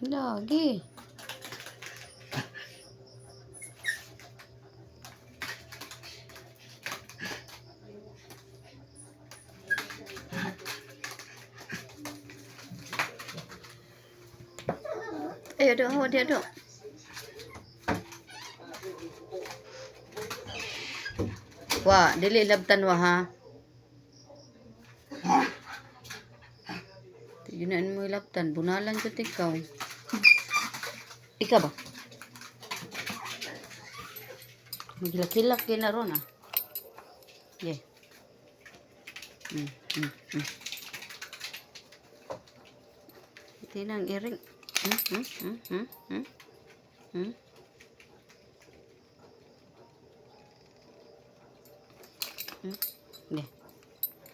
Lagi. Ayo dong, dia dong. Wah, dili labtan wa ha. Tignan mo ilabtan, bunalan jud ikaw. Ikaw ba? Magilak-kilak na ron ah. Yeah. Tinang iring. Yeah.